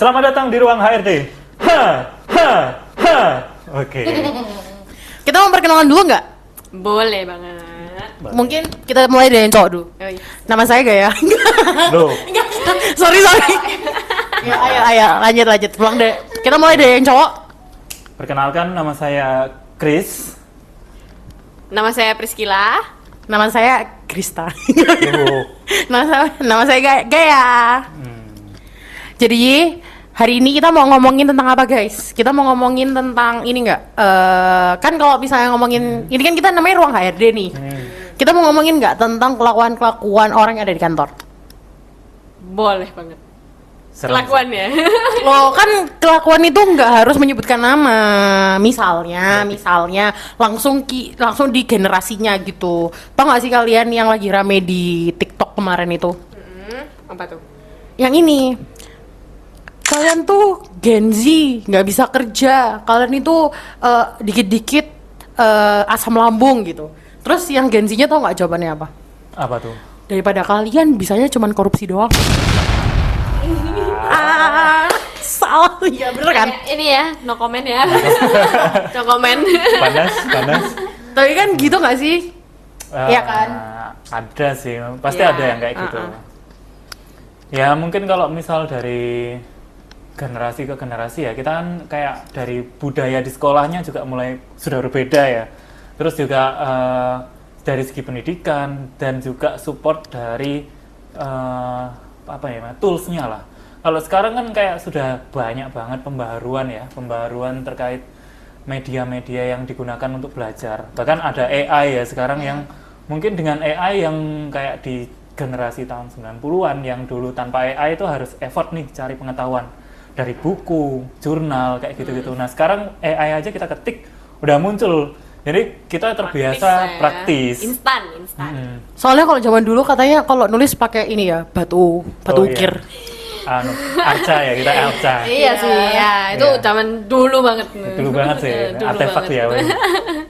Selamat datang di ruang HRD. Oke. Kita mau perkenalan dulu nggak? Boleh banget. Mungkin kita mulai dari yang cowok dulu. Oh, iya. Nama saya Gaya. Loh, sorry. Ya, ayo, lanjut. Pulang deh. Kita mulai dari yang cowok. perkenalkan nama saya Chris. Nama saya Priscila. Nama saya Krista. Loh. nama saya Gaya. Jadi hari ini kita mau ngomongin tentang apa guys? Kita mau ngomongin tentang ini nggak? Kan kalau misalnya ngomongin ini kan kita namanya ruang HRD nih. Kita mau ngomongin nggak tentang kelakuan orang yang ada di kantor? Boleh banget. Serem. Kelakuannya. Loh kan kelakuan itu nggak harus menyebutkan nama. Misalnya langsung di generasinya gitu. Tau nggak sih kalian yang lagi rame di TikTok kemarin itu? Apa tuh? Yang ini. Kalian tuh Gen Z, nggak bisa kerja. Kalian itu dikit-dikit asam lambung gitu. Terus yang Gen Z-nya tau nggak jawabannya apa? Apa tuh? Daripada kalian bisanya cuman korupsi doang. Salah ya bener kan? Ini ya, no comment ya. No comment. Panas. Tapi kan gitu nggak sih? Iya kan? Ada sih, pasti Ya, ada yang kayak gitu. Ya mungkin kalau misal dari generasi ke generasi ya, kita kan kayak dari budaya di sekolahnya juga mulai sudah berbeda ya. Terus juga dari segi pendidikan dan juga support dari toolsnya lah. Kalau sekarang kan kayak sudah banyak banget pembaharuan terkait media-media yang digunakan untuk belajar. Bahkan ada AI ya sekarang yang mungkin dengan AI yang kayak di generasi tahun 90-an yang dulu tanpa AI itu harus effort nih cari pengetahuan dari buku, jurnal kayak gitu-gitu. Nah, sekarang AI aja kita ketik udah muncul. Jadi kita terbiasa praktis. Instan. Soalnya kalau zaman dulu katanya kalau nulis pakai ini ya batu ukir. Arca ya, kita arca. Iya sih, ya itu Iya. zaman dulu banget. Dulu banget sih, Dulu artefak banget. ya.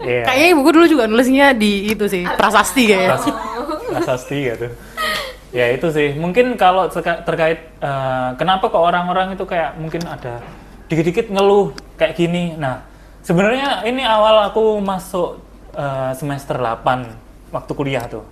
Iya. Kayaknya ibuku dulu juga nulisnya di itu sih, prasasti kayaknya. Prasasti gitu. Ya itu sih. Mungkin kalau terkait kenapa kok orang-orang itu kayak mungkin ada dikit-dikit ngeluh kayak gini. Nah, sebenarnya ini awal aku masuk semester 8 waktu kuliah tuh.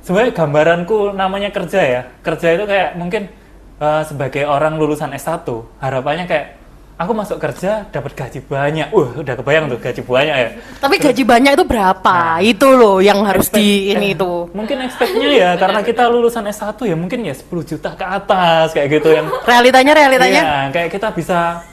Sebenarnya gambaranku namanya kerja ya. Kerja itu kayak mungkin sebagai orang lulusan S1, harapannya kayak aku masuk kerja dapat gaji banyak. Udah kebayang tuh gaji banyak ya. Tapi gaji banyak itu berapa? Itu loh yang harus ini itu. Mungkin expect-nya ya karena kita lulusan S1 ya mungkin ya 10 juta ke atas kayak gitu yang Realitanya iya, kayak kita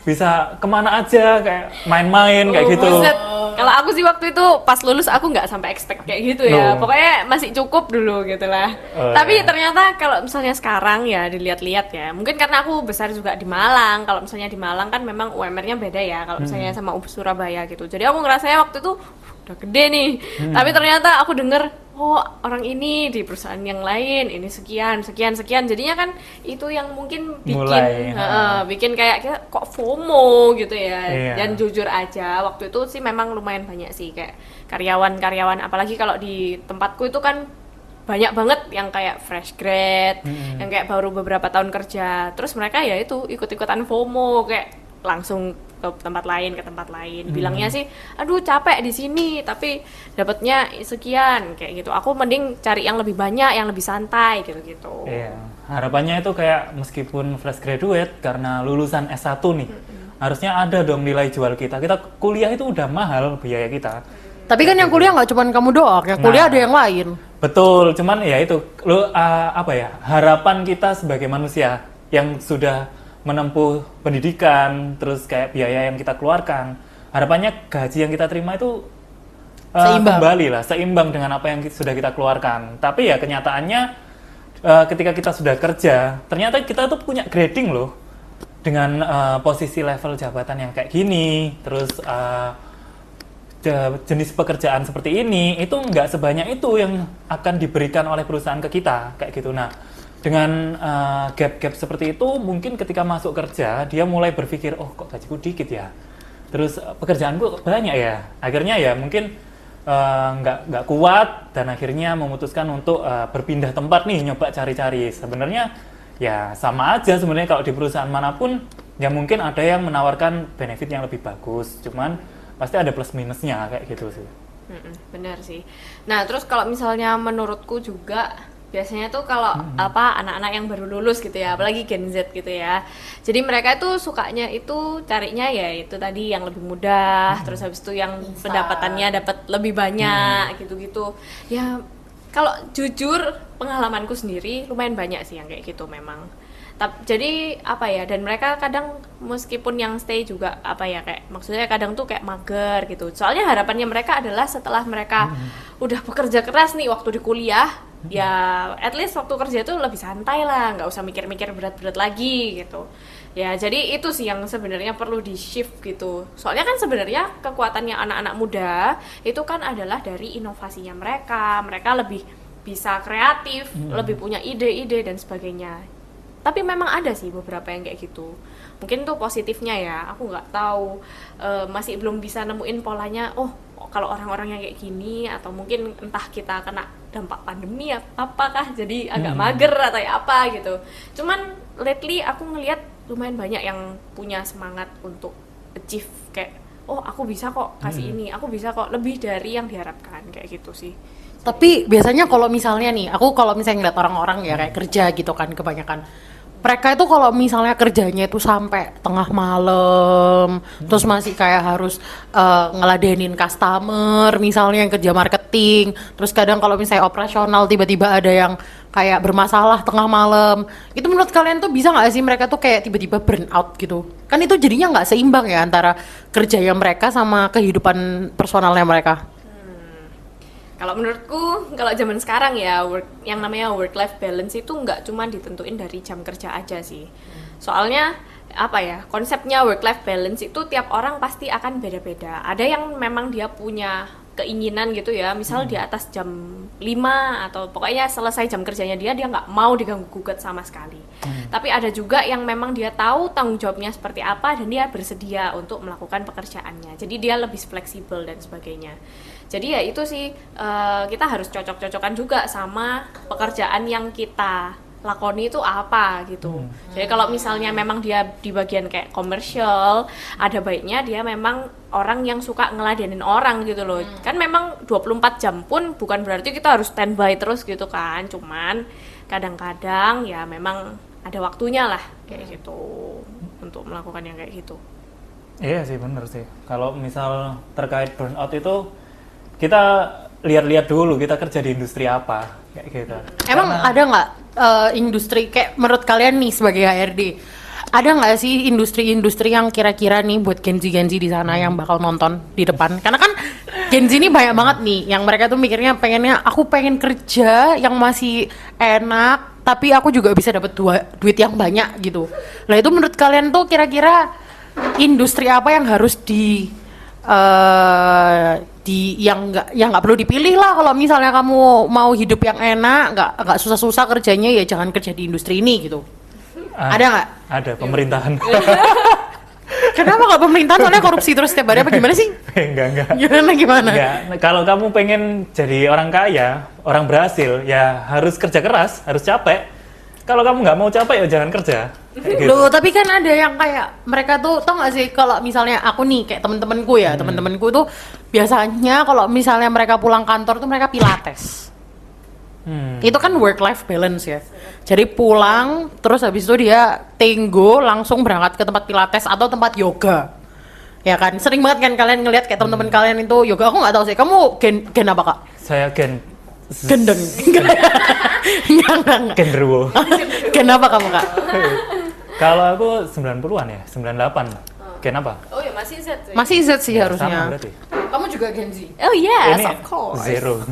bisa kemana aja kayak main-main kayak gitu. Buset. Kalau aku sih waktu itu pas lulus aku nggak sampai expect kayak gitu ya. No. Pokoknya masih cukup dulu gitu lah. Tapi ternyata kalau misalnya sekarang ya dilihat-lihat ya, mungkin karena aku besar juga di Malang. Kalau misalnya di Malang kan memang UMR-nya beda ya. Kalau misalnya sama Surabaya gitu. Jadi aku ngerasanya waktu itu udah gede nih. Tapi ternyata aku denger, oh orang ini di perusahaan yang lain ini sekian. Jadinya kan itu yang mungkin bikin bikin kayak kita kok FOMO gitu ya. Iya. Dan jujur aja waktu itu sih memang lumayan banyak sih kayak karyawan apalagi kalau di tempatku itu kan banyak banget yang kayak fresh grad, yang kayak baru beberapa tahun kerja. Terus mereka ya itu ikut-ikutan FOMO kayak langsung ke tempat lain. Bilangnya sih, aduh capek di sini, tapi dapatnya sekian kayak gitu. Aku mending cari yang lebih banyak, yang lebih santai gitu-gitu. Iya, harapannya itu kayak meskipun fresh graduate karena lulusan S1 nih, harusnya ada dong nilai jual kita. Kita kuliah itu udah mahal biaya kita. Tapi kan yang kuliah nggak cuma kamu doang, yang kuliah ada yang lain. Betul, cuman ya itu harapan kita sebagai manusia yang sudah menempuh pendidikan, terus kayak biaya yang kita keluarkan, harapannya gaji yang kita terima itu seimbang dengan apa yang sudah kita keluarkan. Tapi ya kenyataannya ketika kita sudah kerja, ternyata kita tuh punya grading loh dengan posisi level jabatan yang kayak gini, terus jenis pekerjaan seperti ini itu nggak sebanyak itu yang akan diberikan oleh perusahaan ke kita kayak gitu. Nah, dengan gap-gap seperti itu mungkin ketika masuk kerja dia mulai berpikir, oh kok gajiku dikit ya, terus pekerjaanku banyak ya, akhirnya ya mungkin nggak kuat dan akhirnya memutuskan untuk berpindah tempat nih, nyoba cari-cari. Sebenarnya ya sama aja sebenarnya kalau di perusahaan manapun Ya mungkin ada yang menawarkan benefit yang lebih bagus, cuman pasti ada plus minusnya kayak gitu sih. Bener sih. Nah terus kalau misalnya menurutku juga biasanya tuh kalau anak-anak yang baru lulus gitu ya, apalagi Gen Z gitu ya, jadi mereka itu sukanya itu carinya ya itu tadi yang lebih mudah, terus habis itu yang pendapatannya dapat lebih banyak gitu-gitu ya. Kalau jujur pengalamanku sendiri lumayan banyak sih yang kayak gitu memang. Jadi apa ya, dan mereka kadang meskipun yang stay juga apa ya, kayak maksudnya kadang tuh kayak mager gitu. Soalnya harapannya mereka adalah setelah mereka udah bekerja keras nih waktu di kuliah, ya at least waktu kerja tuh lebih santai lah, nggak usah mikir-mikir berat-berat lagi gitu. Ya jadi itu sih yang sebenarnya perlu di shift gitu. Soalnya kan sebenarnya kekuatannya anak-anak muda itu kan adalah dari inovasinya mereka. Mereka lebih bisa kreatif, lebih punya ide-ide dan sebagainya. Tapi memang ada sih beberapa yang kayak gitu. Mungkin tuh positifnya ya, aku nggak tahu, masih belum bisa nemuin polanya. Oh, kalau orang-orang yang kayak gini, atau mungkin entah kita kena dampak pandemi apakah jadi agak mager atau ya apa gitu. Cuman lately aku ngelihat lumayan banyak yang punya semangat untuk achieve kayak, oh aku bisa kok kasih ini, aku bisa kok lebih dari yang diharapkan kayak gitu sih. Tapi biasanya kalau misalnya nih, aku kalau misalnya ngeliat orang-orang ya kayak kerja gitu kan, kebanyakan mereka itu kalau misalnya kerjanya itu sampai tengah malam, terus masih kayak harus ngeladenin customer, misalnya yang kerja marketing, terus kadang kalau misalnya operasional tiba-tiba ada yang kayak bermasalah tengah malam, itu menurut kalian tuh bisa nggak sih mereka tuh kayak tiba-tiba burn out gitu? Kan itu jadinya nggak seimbang ya antara kerjanya mereka sama kehidupan personalnya mereka. Kalau menurutku, kalau zaman sekarang ya, yang namanya work-life balance itu nggak cuma ditentuin dari jam kerja aja sih. Soalnya, apa ya, konsepnya work-life balance itu tiap orang pasti akan beda-beda. Ada yang memang dia punya keinginan gitu ya, misal di atas jam 5 atau pokoknya selesai jam kerjanya dia nggak mau diganggu-gugat sama sekali. Tapi ada juga yang memang dia tahu tanggung jawabnya seperti apa dan dia bersedia untuk melakukan pekerjaannya. Jadi dia lebih fleksibel dan sebagainya. Jadi ya itu sih, kita harus cocok-cocokan juga sama pekerjaan yang kita lakoni itu apa gitu. Jadi kalau misalnya memang dia di bagian kayak komersial, ada baiknya dia memang orang yang suka ngeladenin orang gitu loh. Kan memang 24 jam pun bukan berarti kita harus standby terus gitu kan. Cuman kadang-kadang ya memang ada waktunya lah kayak gitu untuk melakukan yang kayak gitu. Iya sih, bener sih. Kalau misal terkait burnout itu kita lihat-lihat dulu kita kerja di industri apa kayak gitu. Emang ada nggak industri kayak menurut kalian nih sebagai HRD, ada nggak sih industri-industri yang kira-kira nih buat Gen Z di sana yang bakal nonton di depan? Karena kan Gen Z ini banyak banget nih yang mereka tuh mikirnya pengennya aku pengen kerja yang masih enak tapi aku juga bisa dapat duit yang banyak gitu. Nah itu menurut kalian tuh kira-kira industri apa yang harus yang nggak perlu dipilih lah kalau misalnya kamu mau hidup yang enak, nggak susah-susah kerjanya, ya jangan kerja di industri ini gitu. Ada nggak? Ada, pemerintahan. Kenapa nggak pemerintahan? Soalnya korupsi terus setiap hari apa gimana sih? Enggak. Gimana? Enggak. Kalau kamu pengen jadi orang kaya, orang berhasil, ya harus kerja keras, harus capek. Kalau kamu nggak mau capek ya jangan kerja. Gitu. Loh, tapi kan ada yang kayak mereka tuh, tau gak sih kalau misalnya aku nih kayak temen-temenku tuh biasanya kalau misalnya mereka pulang kantor tuh mereka pilates. Itu kan work-life balance ya. Jadi pulang terus habis itu dia tenggo langsung berangkat ke tempat pilates atau tempat yoga. Ya kan, sering banget kan kalian ngelihat kayak temen-temen kalian itu yoga. Aku nggak tahu sih, kamu gen apa kak? Saya Gendeng. Enggak. Genderuwo. Gen apa kamu kak? Kalau aku 90-an ya, 98. Gen apa? Oh ya masih Z sih. Masih Z sih Ya, harusnya. sama berarti. Kamu juga Gen Z? Oh yes, Ini of course. Zero.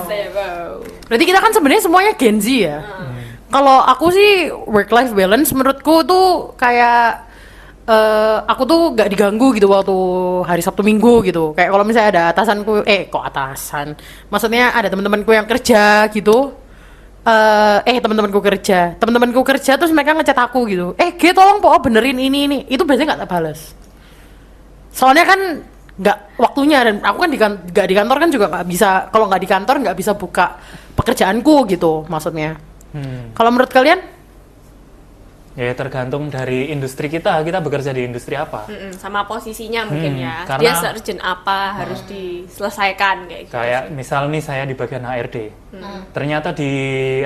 Zero. Berarti kita kan sebenarnya semuanya Gen Z ya. Kalau aku sih work-life balance menurutku tuh kayak aku tuh gak diganggu gitu waktu hari Sabtu Minggu gitu. Kayak kalau misalnya ada atasanku, maksudnya ada teman-temanku yang kerja gitu. Teman-temanku kerja terus mereka ngechat aku gitu. Tolong po benerin ini. Itu biasanya nggak tak balas. Soalnya kan nggak waktunya, dan aku kan nggak di kantor kan juga nggak bisa. Kalau nggak di kantor nggak bisa buka pekerjaanku gitu maksudnya. Kalau menurut kalian? Ya tergantung dari industri kita bekerja di industri apa. Sama posisinya mungkin ya. karena- Dia se-urgent apa harus diselesaikan kayak gitu. Kayak misal nih saya di bagian HRD, ternyata di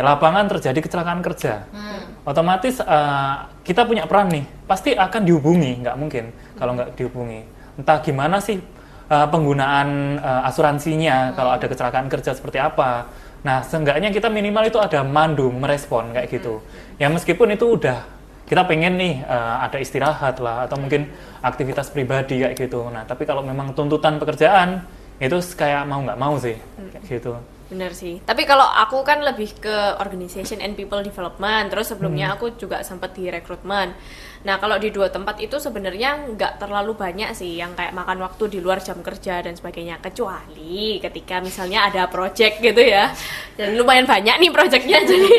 lapangan terjadi kecelakaan kerja, otomatis kita punya peran nih, pasti akan dihubungi, nggak mungkin kalau nggak dihubungi. Entah gimana sih penggunaan asuransinya kalau ada kecelakaan kerja seperti apa. Nah, seenggaknya kita minimal itu ada mandu, merespon kayak gitu. Ya meskipun itu udah kita pengen nih ada istirahat lah atau mungkin aktivitas pribadi kayak gitu. Nah, tapi kalau memang tuntutan pekerjaan itu kayak mau nggak mau sih kayak gitu. Bener sih. Tapi kalau aku kan lebih ke organization and people development. Terus sebelumnya aku juga sempat di rekrutmen. Nah, kalau di 2 tempat itu sebenarnya nggak terlalu banyak sih yang kayak makan waktu di luar jam kerja dan sebagainya. Kecuali ketika misalnya ada project gitu ya. Dan lumayan banyak nih projectnya, jadi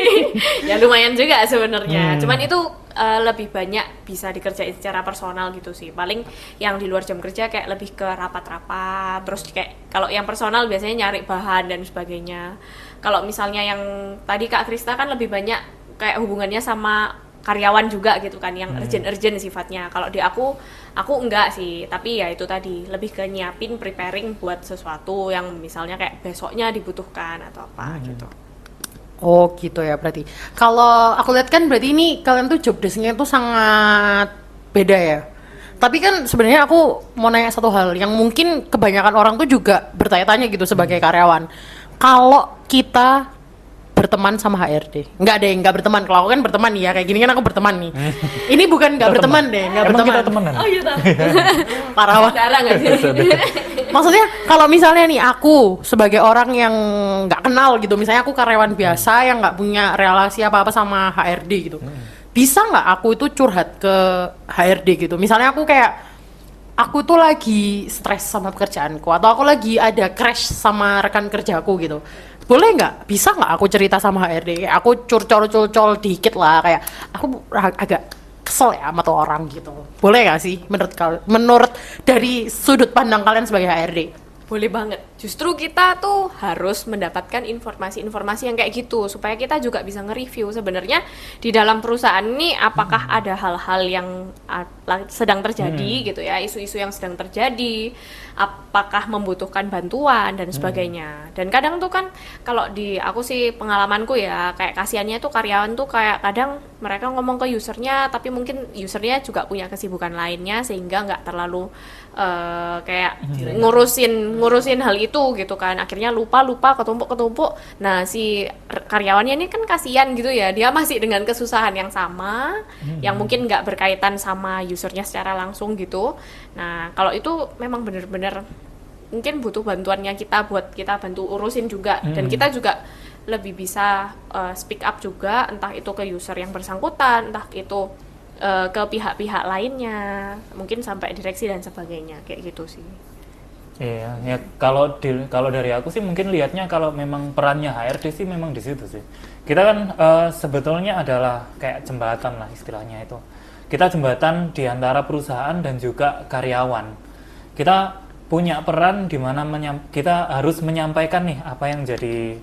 ya lumayan juga sebenarnya. Cuman itu lebih banyak bisa dikerjain secara personal gitu sih. Paling yang di luar jam kerja kayak lebih ke rapat-rapat. Terus kayak kalau yang personal biasanya nyari bahan dan sebagainya. Kalau misalnya yang tadi Kak Krista kan lebih banyak kayak hubungannya sama karyawan juga gitu kan, yang urgent-urgent sifatnya. Kalau di aku enggak sih, tapi ya itu tadi lebih ke nyiapin, preparing buat sesuatu yang misalnya kayak besoknya dibutuhkan atau apa gitu. Oh gitu ya berarti. Kalau aku lihat kan berarti ini kalian tuh job desk-nya tuh sangat beda ya. Tapi kan sebenarnya aku mau nanya satu hal yang mungkin kebanyakan orang tuh juga bertanya-tanya gitu sebagai karyawan. Kalau kita berteman sama HRD, nggak berteman. Kalau aku kan berteman nih ya, kayak gini kan aku berteman nih. Ini bukan nggak berteman deh, nggak Emang berteman. kita temenan? Oh iya tahu. Parah banget. Darah nggak sih? Maksudnya kalau misalnya nih aku sebagai orang yang nggak kenal gitu, misalnya aku karyawan biasa yang nggak punya relasi apa-apa sama HRD gitu, bisa nggak aku itu curhat ke HRD gitu? Misalnya aku kayak aku tuh lagi stres sama pekerjaanku atau aku lagi ada crash sama rekan kerjaku gitu. Boleh nggak? Bisa nggak aku cerita sama HRD? Kayak aku curcol dikit lah, kayak aku agak kesel ya sama tuh orang gitu. Boleh nggak sih menurut dari sudut pandang kalian sebagai HRD? Boleh banget. Justru kita tuh harus mendapatkan informasi-informasi yang kayak gitu supaya kita juga bisa nge-review sebenarnya di dalam perusahaan ini apakah ada hal-hal yang sedang terjadi gitu ya, isu-isu yang sedang terjadi, apakah membutuhkan bantuan dan sebagainya. Dan kadang tuh kan kalau di aku sih pengalamanku ya, kayak kasihannya tuh karyawan tuh kayak kadang mereka ngomong ke usernya tapi mungkin usernya juga punya kesibukan lainnya sehingga nggak terlalu kayak ngurusin hal itu gitu kan, akhirnya lupa ketumpuk. Nah si karyawannya ini kan kasihan gitu ya, dia masih dengan kesusahan yang sama yang mungkin nggak berkaitan sama usernya secara langsung gitu. Nah kalau itu memang benar-benar mungkin butuh bantuannya kita buat kita bantu urusin juga, dan kita juga lebih bisa speak up juga, entah itu ke user yang bersangkutan, entah itu ke pihak-pihak lainnya, mungkin sampai direksi dan sebagainya, kayak gitu sih. Iya, ya kalau dari aku sih mungkin lihatnya kalau memang perannya HRD sih memang di situ sih. Kita kan sebetulnya adalah kayak jembatan lah istilahnya itu. Kita jembatan di antara perusahaan dan juga karyawan. Kita punya peran di mana kita harus menyampaikan nih apa yang jadi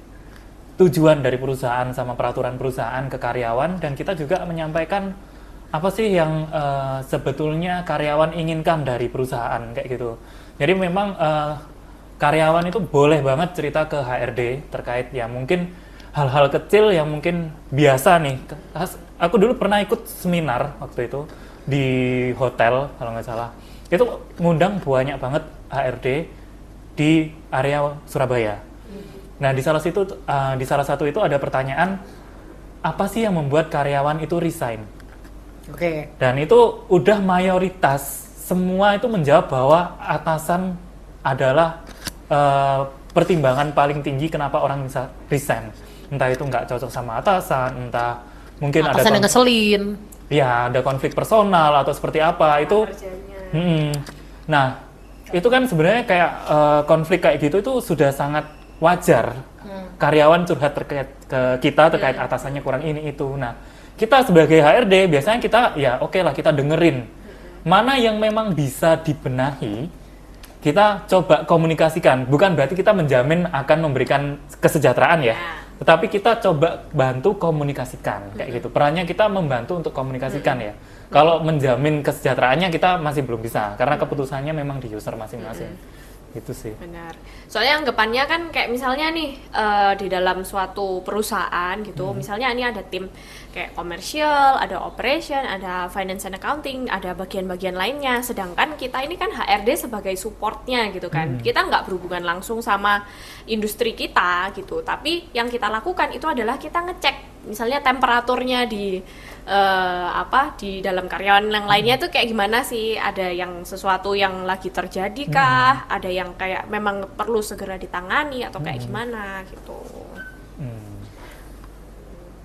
tujuan dari perusahaan sama peraturan perusahaan ke karyawan, dan kita juga menyampaikan apa sih yang sebetulnya karyawan inginkan dari perusahaan kayak gitu. Jadi memang karyawan itu boleh banget cerita ke HRD terkait ya mungkin hal-hal kecil yang mungkin biasa nih. Aku dulu pernah ikut seminar waktu itu di hotel kalau nggak salah. Itu ngundang banyak banget HRD di area Surabaya. Nah di salah satu itu ada pertanyaan, apa sih yang membuat karyawan itu resign? Oke. Dan itu udah mayoritas semua itu menjawab bahwa atasan adalah pertimbangan paling tinggi kenapa orang bisa resign. Entah itu nggak cocok sama atasan, entah mungkin atasan yang ngeselin. Ya, ada konflik personal atau seperti apa itu. Nah, itu kan sebenarnya kayak konflik kayak gitu itu sudah sangat wajar. Karyawan curhat terkait ke kita terkait atasannya kurang ini itu. Nah, kita sebagai HRD biasanya kita ya oke lah kita dengerin mana yang memang bisa dibenahi, kita coba komunikasikan. Bukan berarti kita menjamin akan memberikan kesejahteraan ya. tetapi kita coba bantu komunikasikan kayak gitu. Perannya kita membantu untuk komunikasikan ya. Kalau menjamin kesejahteraannya kita masih belum bisa karena keputusannya memang di user masing-masing. Itu sih. Benar. Soalnya anggapannya kan kayak misalnya nih di dalam suatu perusahaan gitu, misalnya ini ada tim kayak komersial, ada operation, ada finance and accounting, ada bagian-bagian lainnya. Sedangkan kita ini kan HRD sebagai supportnya gitu kan. Kita nggak berhubungan langsung sama industri kita gitu. Tapi yang kita lakukan itu adalah kita ngecek misalnya temperaturnya di di dalam karyawan yang lainnya tuh kayak gimana sih, ada yang sesuatu yang lagi terjadi kah, ada yang kayak memang perlu segera ditangani atau kayak gimana gitu.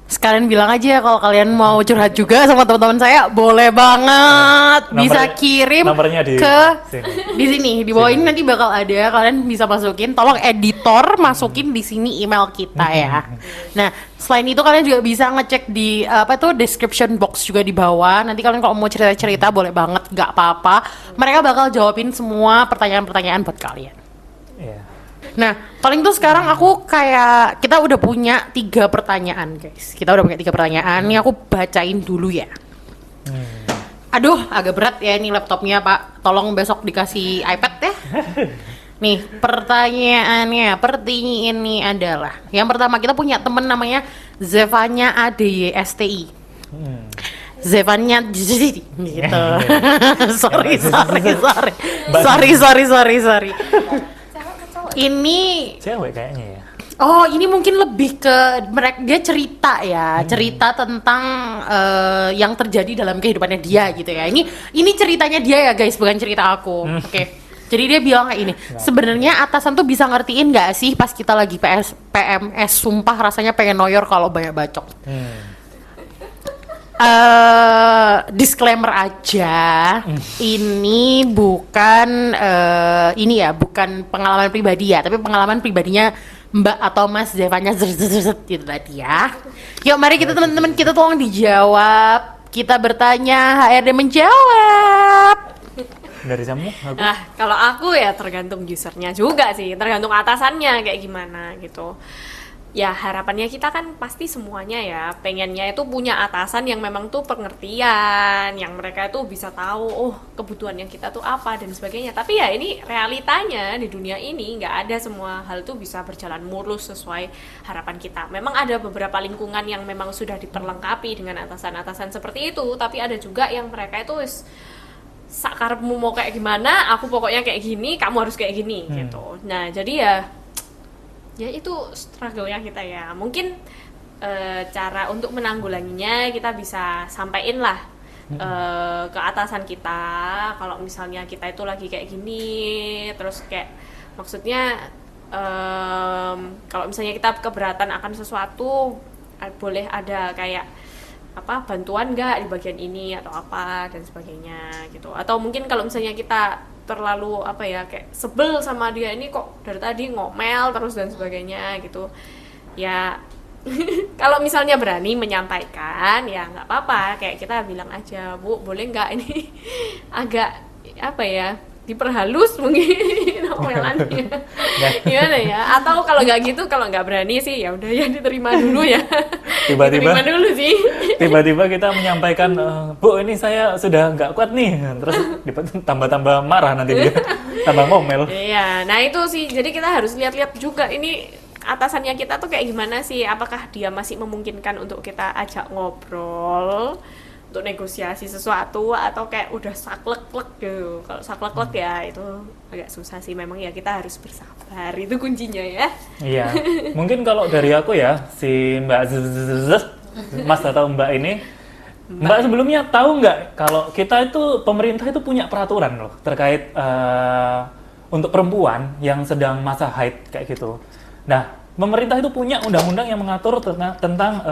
Sekalian bilang aja kalau kalian mau curhat juga sama teman-teman saya, boleh banget. Bisa kirim nomornya di sini di bawah ini nanti bakal ada, kalian bisa masukin, tolong editor masukin di sini email kita ya. Nah, selain itu kalian juga bisa ngecek di description box juga di bawah. Nanti kalian kalau mau cerita-cerita boleh banget, nggak apa-apa. Mereka bakal jawabin semua pertanyaan-pertanyaan buat kalian. Iya. Nah, paling tuh sekarang aku kayak kita udah punya 3 pertanyaan, guys. Kita udah punya 3 pertanyaan. Ini aku bacain dulu ya. Aduh, agak berat ya ini laptopnya, Pak. Tolong besok dikasih iPad ya. Nih, pertanyaannya ini adalah yang pertama, kita punya temen namanya Zevanya ADYSTI. Zevanya gitu. sorry. Ini Cewek kayaknya ya. Oh, ini mungkin lebih ke mereka, dia cerita ya, cerita tentang yang terjadi dalam kehidupannya dia gitu ya. Ini ceritanya dia ya guys, bukan cerita aku. Oke. Jadi dia bilang kayak ini, sebenarnya atasan tuh bisa ngertiin nggak sih pas kita lagi PMS, sumpah rasanya pengen noyor kalau banyak bacok. Disclaimer aja, ini bukan bukan pengalaman pribadi ya, tapi pengalaman pribadinya Mbak atau Mas Zevanya gitu tadi ya. Yuk mari kita teman-teman, kita tolong dijawab. Kita bertanya, HRD menjawab. Dari kamu? Kalau aku ya tergantung usernya juga sih, tergantung atasannya kayak gimana gitu. Ya harapannya kita kan pasti semuanya ya pengennya itu punya atasan yang memang tuh pengertian, yang mereka tuh bisa tahu kebutuhannya kita tuh apa dan sebagainya. Tapi ya ini realitanya di dunia ini nggak ada semua hal tuh bisa berjalan mulus sesuai harapan kita. Memang ada beberapa lingkungan yang memang sudah diperlengkapi dengan atasan-atasan seperti itu, tapi ada juga yang mereka itu sakarepmu mau kayak gimana, aku pokoknya kayak gini, kamu harus kayak gini gitu. Nah jadi ya itu struggle-nya kita ya. Mungkin cara untuk menanggulanginya kita bisa sampaikan lah ke atasan kita kalau misalnya kita itu lagi kayak gini, terus kayak maksudnya kalau misalnya kita keberatan akan sesuatu, boleh ada kayak bantuan nggak di bagian ini atau apa dan sebagainya gitu. Atau mungkin kalau misalnya kita terlalu kayak sebel sama dia, ini kok dari tadi ngomel terus dan sebagainya gitu ya. Kalau misalnya berani menyampaikan ya nggak apa-apa, kayak kita bilang aja, Bu boleh nggak ini agak diperhalus mungkin omelannya. Gimana ya? Atau kalau nggak gitu, kalau nggak berani sih ya udah ya diterima dulu ya. Tiba-tiba diterima dulu sih. Tiba-tiba kita menyampaikan, Bu ini saya sudah nggak kuat nih, terus tambah-tambah marah nanti dia, tambah ngomel. Iya, nah itu sih. Jadi kita harus lihat-lihat juga ini atasannya kita tuh kayak gimana sih? Apakah dia masih memungkinkan untuk kita ajak ngobrol, untuk negosiasi sesuatu, atau kayak udah saklek-klek gitu. Kalau saklek-klek ya itu agak susah sih, memang ya kita harus bersabar, itu kuncinya ya. Iya, mungkin kalau dari aku ya, si Mbak Mas atau Mbak ini, Mbak sebelumnya tahu nggak kalau kita itu, pemerintah itu punya peraturan loh terkait untuk perempuan yang sedang masa haid kayak gitu. Nah, pemerintah itu punya undang-undang yang mengatur tentang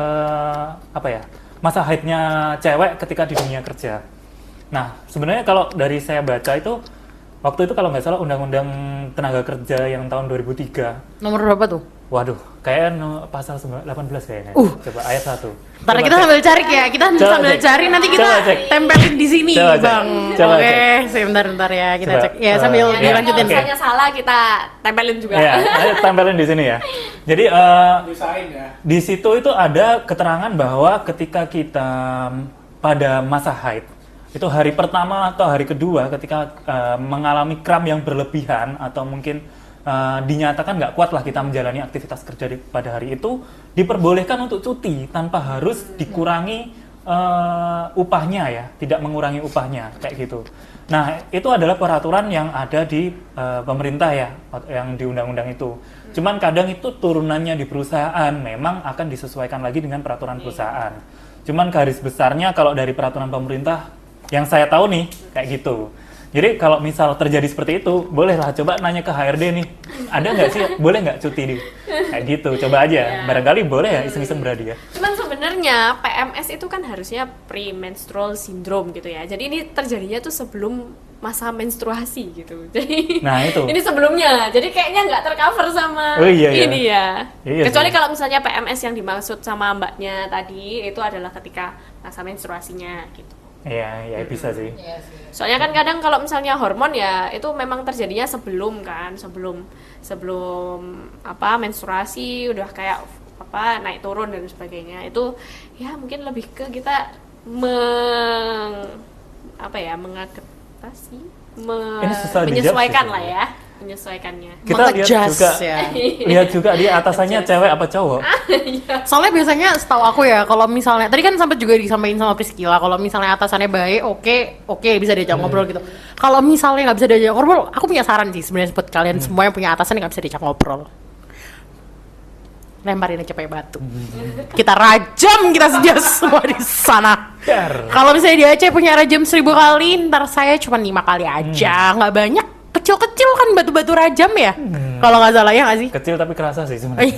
masa haidnya cewek ketika di dunia kerja. Nah, sebenarnya kalau dari saya baca itu Waktu itu kalau nggak salah Undang-Undang Tenaga Kerja yang tahun 2003. Nomor berapa tuh? Waduh, kayaknya pasal 18 kayaknya. Coba ayat 1. Ntar kita sambil cari ya, kita Coba sambil cek. cari nanti kita Coba cek. tempelin di sini, Coba cek. Bang. Coba Oke, cek. sebentar ya kita Coba. cek. Ya sambil Ya, Kalau dilanjutin. oke. misalnya salah kita tempelin juga. Ya, ayo tempelin di sini ya. Jadi Usahain ya. di situ itu ada keterangan bahwa ketika kita pada masa haid, itu hari pertama atau hari kedua ketika mengalami kram yang berlebihan atau mungkin dinyatakan nggak kuat lah kita menjalani aktivitas kerja pada hari itu, diperbolehkan untuk cuti tanpa harus dikurangi upahnya ya, tidak mengurangi upahnya kayak gitu. Nah itu adalah peraturan yang ada di pemerintah ya, yang di undang-undang itu. Cuman kadang itu turunannya di perusahaan memang akan disesuaikan lagi dengan peraturan perusahaan. Cuman garis besarnya kalau dari peraturan pemerintah yang saya tahu nih kayak gitu. Jadi kalau misal terjadi seperti itu, bolehlah coba nanya ke HRD nih, ada nggak sih, boleh nggak cuti nih? Kayak gitu, coba aja. Barangkali boleh ya, iseng-iseng berarti ya. Cuman sebenarnya PMS itu kan harusnya premenstrual syndrome gitu ya. Jadi ini terjadinya tuh sebelum masa menstruasi gitu. Jadi Nah, itu. ini sebelumnya. Jadi kayaknya nggak tercover sama Oh, iya, iya. ini ya. Iya Kecuali sih. kalau misalnya PMS yang dimaksud sama mbaknya tadi itu adalah ketika masa menstruasinya gitu. Iya, ya bisa sih. Soalnya kan kadang kalau misalnya hormon ya itu memang terjadinya sebelum kan, sebelum apa menstruasi udah kayak apa naik turun dan sebagainya. Itu ya mungkin lebih ke kita mengadaptasi, Ini susah dijawab menyesuaikan sih lah ya, menyesuaikannya. Kita lihat Mengadjust juga, ya. lihat juga dia atasannya cewek apa cowok. Soalnya biasanya setahu aku ya, kalau misalnya tadi kan sempat juga disampaikan sama Priscilla, kalau misalnya atasannya baik, oke bisa diajak ngobrol gitu. Kalau misalnya nggak bisa diajak ngobrol, aku punya saran sih sebenarnya buat kalian semua yang punya atasan yang nggak bisa diajak ngobrol. Lemparin aja pakai batu. Kita rajam kita saja semua di sana. Dar. Kalau misalnya di Aceh punya rajam 1000 kali, ntar saya cuma 5 kali aja, nggak banyak. Kecil-kecil kan batu-batu rajam ya, kalau nggak salah ya nggak sih? Kecil tapi kerasa sih sebenarnya.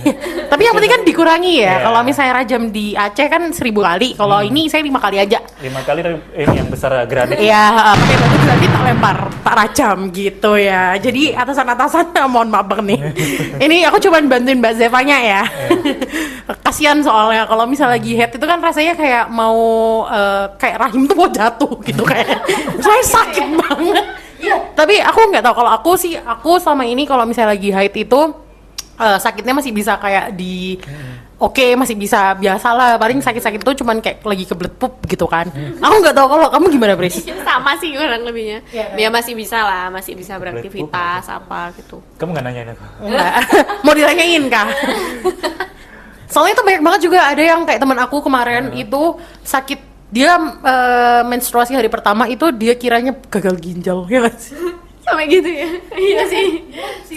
Tapi yang penting kan dikurangi ya. Iya. Kalau misalnya rajam di Aceh kan 1000 kali, kalau ini saya 5 kali aja. 5 kali ini yang besar granit. Iya, pakai batu granit tak lempar, tak rajam gitu ya. Jadi atasan-atasan mohon maaf banget nih. Ini aku cuma bantuin Mbak Zevanya ya. Kasihan soalnya kalau misalnya lagi head itu kan rasanya kayak mau kayak rahim tuh mau jatuh gitu kayak. Saya sakit banget. Tapi aku nggak tahu, kalau aku selama ini kalau misalnya lagi haid itu sakitnya masih bisa kayak oke, masih bisa biasa lah, paling sakit-sakit tuh cuman kayak lagi kebelet pup gitu kan. Aku nggak tahu kalau kamu gimana, Pris? Sama sih kurang lebihnya. Iya, kan? Dia masih bisa lah, masih bisa beraktivitas apa gitu. Kamu nggak nanyain aku? Enggak. Mau ditanyain kah? Soalnya itu banyak banget juga ada yang kayak teman aku kemarin itu sakit, dia menstruasi hari pertama itu dia kiranya gagal ginjal, ya nggak sih? Sampai gitu ya. Iya sih.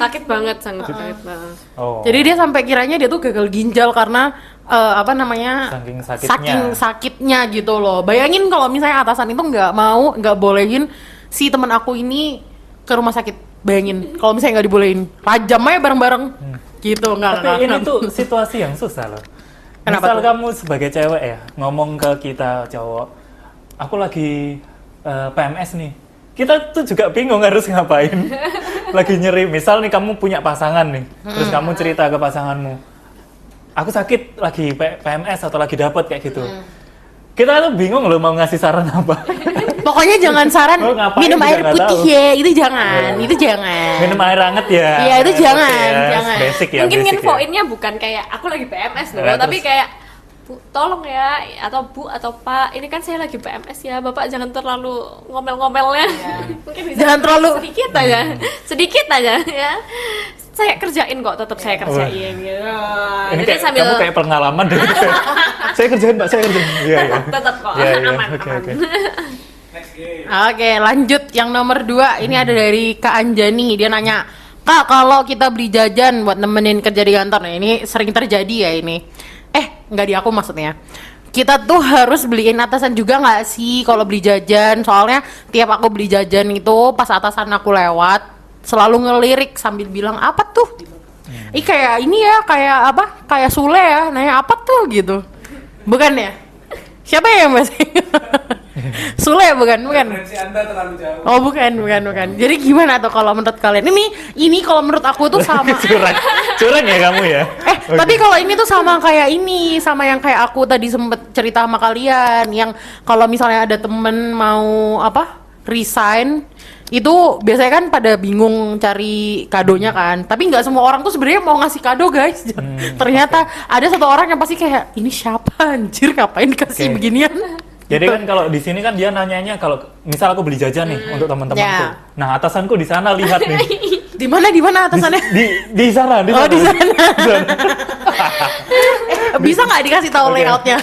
Sakit banget, sangat sakit banget. Oh. Jadi dia sampai kiranya dia tuh gagal ginjal karena apa namanya, Saking sakitnya. saking sakitnya gitu loh. Bayangin kalau misalnya atasan itu nggak bolehin si teman aku ini ke rumah sakit. Bayangin kalau misalnya nggak dibolehin, rajam aja bareng-bareng gitu. Tapi ini tuh situasi yang susah loh. Kenapa Misal tuh? kamu sebagai cewek ya, ngomong ke kita cowok, aku lagi PMS nih. Kita tuh juga bingung harus ngapain. Lagi nyeri, misal nih kamu punya pasangan nih, terus kamu cerita ke pasanganmu, aku sakit lagi PMS atau lagi dapet kayak gitu. Kita tuh bingung loh mau ngasih saran apa. Pokoknya jangan saran Oh, ngapain minum juga air nggak putih tahu. ya, itu jangan, itu jangan. Minum air hangat ya. Iya, itu Air jangan, putih ya. jangan. Basic ya. Mungkin basic ya. nginfoinnya bukan kayak aku lagi PMS loh, Nah, tapi terus? kayak Bu, tolong ya, atau Bu atau Pak, ini kan saya lagi PMS ya, Bapak jangan terlalu ngomel-ngomelnya. Mungkin bisa Jangan terlalu- sedikit aja, sedikit aja ya. Saya kerjain kok, tetap saya kerjain gitu. Ini Jadi kayak sambil kamu kayak pengalaman deh. Saya kerjain Mbak, saya kerjain. Iya, iya. tetap kok Iya, iya. aman, Oke, aman. oke. Next game. Oke, lanjut yang nomor 2. Ini ada dari Kak Anjani. Dia nanya, Kak, kalau kita beli jajan buat nemenin kerja di kantor, nah ini sering terjadi ya ini. Nggak di aku maksudnya. Kita tuh harus beliin atasan juga nggak sih kalau beli jajan? Soalnya tiap aku beli jajan itu pas atasan aku lewat selalu ngelirik sambil bilang apa tuh? Ih kayak ini ya, kayak apa? Kayak Sule ya, nanya apa tuh gitu. Bukan ya? Siapa ya Mas? Sule bukan. Referensi Anda terlalu jauh. Oh bukan. Jadi gimana tuh kalau menurut kalian? Ini kalau menurut aku tuh sama. Curang ya kamu ya. Oke. Tapi kalau ini tuh sama kayak ini, sama yang kayak aku tadi sempet cerita sama kalian, yang kalau misalnya ada temen mau resign, itu biasanya kan pada bingung cari kadonya kan. Tapi nggak semua orang tuh sebenarnya mau ngasih kado guys. Ternyata ada satu orang yang pasti kayak ini siapa anjir ngapain dikasih Oke. beginian. Jadi kan kalau di sini kan dia nanyanya kalau misal aku beli jajan nih untuk teman-temanku. Ya. Nah, atasanku di sana lihat nih. Di mana atasannya? Di sana, Oh di sana. Di sana. Bisa nggak dikasih tahu Oke. layoutnya?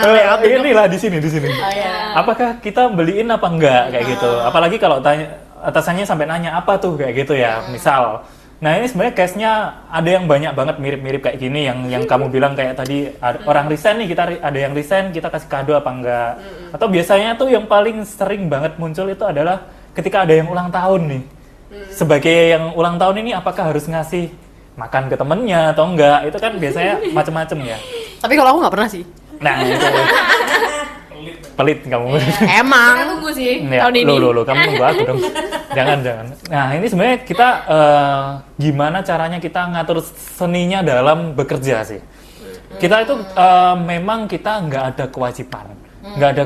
Layout inilah di sini. Oh, iya. Apakah kita beliin apa enggak kayak gitu? Apalagi kalau tanya atasannya sampai nanya apa tuh kayak gitu ya, misal. Nah ini sebenarnya case-nya ada yang banyak banget mirip-mirip kayak gini yang kamu bilang kayak tadi orang resign nih, kita ada yang resign kita kasih kado apa enggak? Atau biasanya tuh yang paling sering banget muncul itu adalah ketika ada yang ulang tahun nih. Sebagai yang ulang tahun ini apakah harus ngasih makan ke temennya atau enggak? Itu kan biasanya macem-macem ya. Tapi kalau aku nggak pernah sih. Nah itu pelit kamu. Emang. Kita tunggu sih Ya, tahun ini. lo, kamu tunggu aku dong. Jangan. Nah, ini sebenarnya kita gimana caranya kita ngatur seninya dalam bekerja sih. Kita itu memang kita nggak ada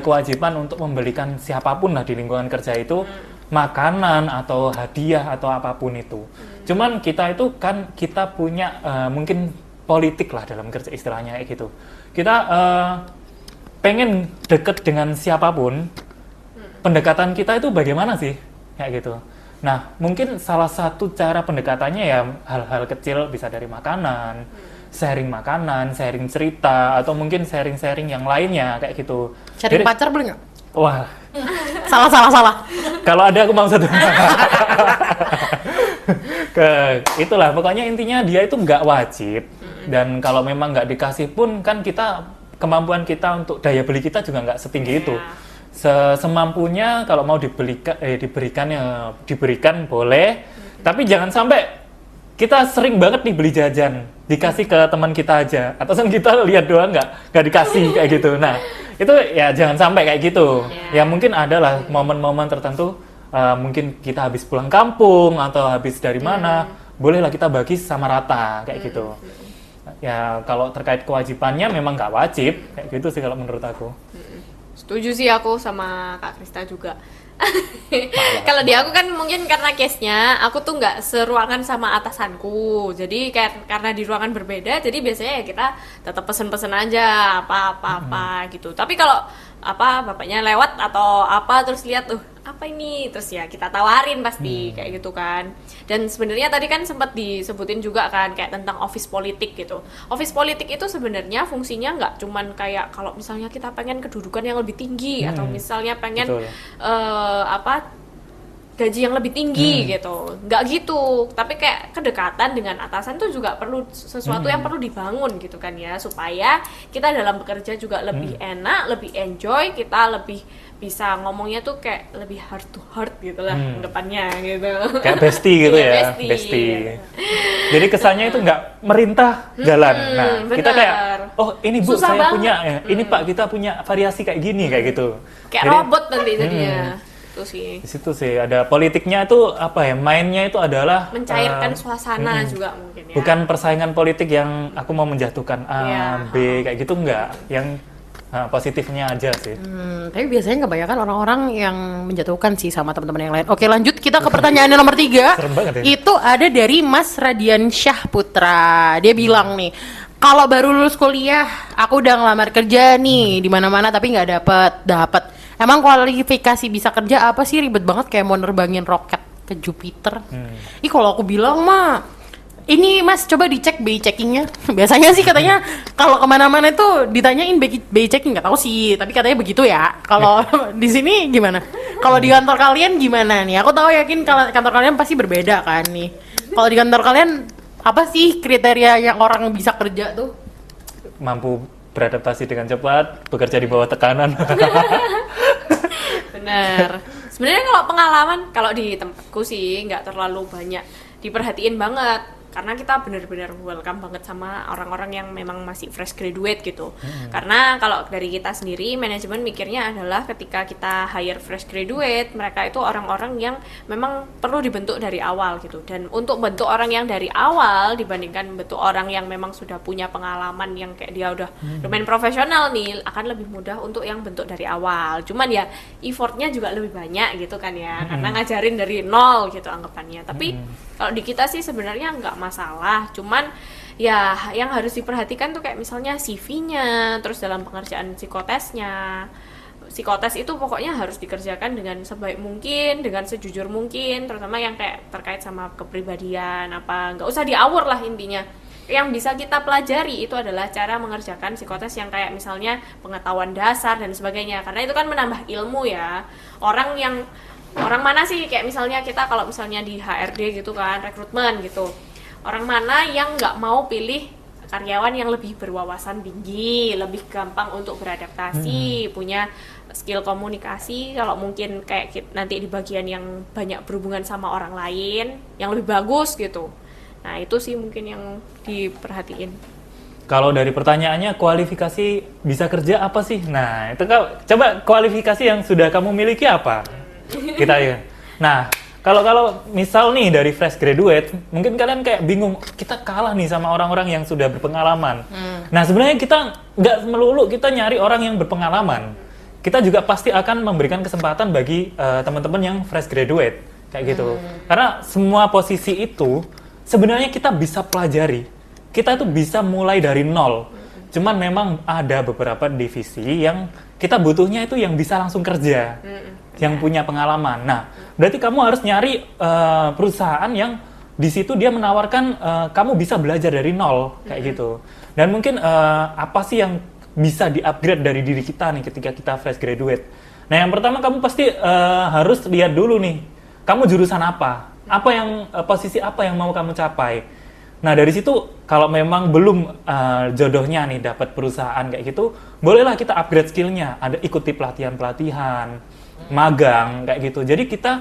kewajiban untuk membelikan siapapun lah di lingkungan kerja itu makanan atau hadiah atau apapun itu. Cuman kita itu kan kita punya mungkin politik lah dalam kerja istilahnya kayak gitu. Kita pengen deket dengan siapapun, pendekatan kita itu bagaimana sih? Kayak gitu. Nah, mungkin salah satu cara pendekatannya ya hal-hal kecil bisa dari makanan, sharing cerita, atau mungkin sharing yang lainnya kayak gitu. Cari Jadi- pacar boleh nggak? Wah, Salah. kalau ada aku mau satu. Itulah, pokoknya intinya dia itu nggak wajib. Dan kalau memang nggak dikasih pun kan kemampuan kita untuk daya beli kita juga nggak setinggi itu. Semampunya kalau mau diberikan boleh, tapi jangan sampai kita sering banget nih beli jajan dikasih ke teman kita aja, atasan kita lihat doang nggak dikasih kayak gitu. Nah itu ya jangan sampai kayak gitu. Ya mungkin ada lah momen-momen tertentu, mungkin kita habis pulang kampung atau habis dari mana, bolehlah kita bagi sama rata kayak gitu. Ya kalau terkait kewajibannya memang nggak wajib kayak gitu sih kalau menurut aku. Setuju sih aku sama Kak Krista juga. Kalau di aku kan mungkin karena case-nya aku tuh nggak seruangan sama atasanku, jadi karena di ruangan berbeda, jadi biasanya ya kita tetap pesen-pesen aja apa gitu. Tapi kalau bapaknya lewat atau apa terus lihat tuh apa ini, terus ya kita tawarin pasti kayak gitu kan. Dan sebenarnya tadi kan sempat disebutin juga kan kayak tentang office politik gitu. Office politik itu sebenarnya fungsinya nggak cuman kayak kalau misalnya kita pengen kedudukan yang lebih tinggi atau misalnya pengen Betul. Gaji yang lebih tinggi gitu, nggak gitu. Tapi kayak kedekatan dengan atasan tuh juga perlu sesuatu yang perlu dibangun gitu kan ya, supaya kita dalam bekerja juga lebih enak, lebih enjoy, kita lebih bisa ngomongnya tuh kayak lebih heart to heart gitu lah depannya gitu. Kayak bestie gitu Iya, ya, bestie. Jadi kesannya itu nggak merintah jalan. Nah, kita bener. kayak, oh ini Bu Susah saya banget. punya, ini Pak kita punya variasi kayak gini kayak gitu. Kayak Jadi, robot nanti jadinya. Itu sih. di situ sih ada politiknya itu apa ya, mainnya itu adalah Mencairkan suasana juga mungkin ya. bukan persaingan politik yang aku mau menjatuhkan A, Iya. B kayak gitu enggak, yang positifnya aja sih. Tapi biasanya kebanyakan orang-orang yang menjatuhkan sih sama teman-teman yang lain. Oke, lanjut kita ke pertanyaan nomor 3. Serem banget ya. Itu ada dari Mas Radiansyah Putra. Dia bilang nih, kalau baru lulus kuliah, aku udah ngelamar kerja nih di mana-mana tapi nggak dapet. Emang kualifikasi bisa kerja apa sih, ribet banget kayak mau nerbangin roket ke Jupiter. Ih kalau aku bilang mah, ini Mas coba dicek BI checkingnya. Biasanya sih katanya kalau kemana-mana itu ditanyain BI checking, nggak tahu sih, tapi katanya begitu ya. Kalau di sini gimana? Kalau di kantor kalian gimana nih? Aku tahu yakin kalau kantor kalian pasti berbeda kan nih. Kalau di kantor kalian apa sih kriteria yang orang bisa kerja tuh? Mampu beradaptasi dengan cepat, bekerja di bawah tekanan. Bener. Sebenarnya kalau pengalaman, kalau di tempatku sih nggak terlalu banyak diperhatiin banget. karena kita benar-benar welcome banget sama orang-orang yang memang masih fresh graduate gitu. Karena kalau dari kita sendiri manajemen mikirnya adalah ketika kita hire fresh graduate, mereka itu orang-orang yang memang perlu dibentuk dari awal gitu. Dan untuk bentuk orang yang dari awal dibandingkan bentuk orang yang memang sudah punya pengalaman yang kayak dia udah lumayan profesional nih, akan lebih mudah untuk yang bentuk dari awal. Cuman ya effortnya juga lebih banyak gitu kan ya, karena ngajarin dari nol gitu anggapannya. Tapi kalau di kita sih sebenarnya nggak masalah, cuman ya yang harus diperhatikan tuh kayak misalnya CV-nya, terus dalam pengerjaan psikotesnya. Psikotes itu pokoknya harus dikerjakan dengan sebaik mungkin, dengan sejujur mungkin, terutama yang kayak terkait sama kepribadian apa, nggak usah diawur lah intinya. Yang bisa kita pelajari itu adalah cara mengerjakan psikotes yang kayak misalnya pengetahuan dasar dan sebagainya, karena itu kan menambah ilmu ya. Orang mana sih kayak misalnya kita kalau misalnya di HRD gitu kan, rekrutmen gitu, orang mana yang nggak mau pilih karyawan yang lebih berwawasan tinggi, lebih gampang untuk beradaptasi, punya skill komunikasi, kalau mungkin kayak nanti di bagian yang banyak berhubungan sama orang lain yang lebih bagus gitu. Nah itu sih mungkin yang diperhatiin. Kalau dari pertanyaannya kualifikasi bisa kerja apa sih? Nah itu coba kualifikasi yang sudah kamu miliki apa? Kita ya. Nah, kalau misal nih dari fresh graduate, mungkin kalian kayak bingung, kita kalah nih sama orang-orang yang sudah berpengalaman. Nah, sebenarnya kita nggak melulu kita nyari orang yang berpengalaman. Kita juga pasti akan memberikan kesempatan bagi teman-teman yang fresh graduate kayak gitu. Karena semua posisi itu sebenarnya kita bisa pelajari. Kita tuh bisa mulai dari nol. Cuman memang ada beberapa divisi yang kita butuhnya itu yang bisa langsung kerja. Yang punya pengalaman. Nah, berarti kamu harus nyari perusahaan yang di situ dia menawarkan kamu bisa belajar dari nol kayak gitu. Dan mungkin apa sih yang bisa di-upgrade dari diri kita nih ketika kita fresh graduate. Nah, yang pertama kamu pasti harus lihat dulu nih, kamu jurusan apa? Posisi apa yang mau kamu capai? Nah, dari situ kalau memang belum jodohnya nih dapat perusahaan kayak gitu, bolehlah kita upgrade skillnya. Ada ikuti pelatihan-pelatihan, magang kayak gitu. Jadi kita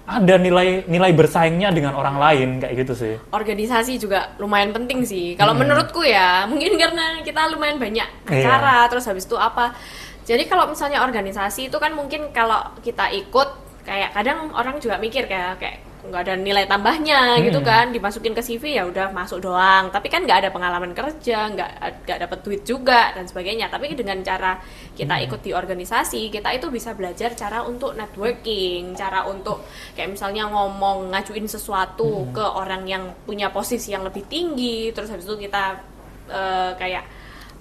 ada nilai bersaingnya dengan orang lain kayak gitu sih. Organisasi juga lumayan penting sih. Kalau menurutku ya, mungkin karena kita lumayan banyak acara, terus habis itu apa. Jadi kalau misalnya organisasi itu kan mungkin kalau kita ikut, kayak kadang orang juga mikir kayak nggak ada nilai tambahnya gitu kan, dimasukin ke CV ya udah masuk doang, tapi kan nggak ada pengalaman kerja, nggak dapet duit juga dan sebagainya. Tapi dengan cara kita ikut di organisasi, kita itu bisa belajar cara untuk networking, cara untuk kayak misalnya ngomong, ngajuin sesuatu ke orang yang punya posisi yang lebih tinggi, terus habis itu kita kayak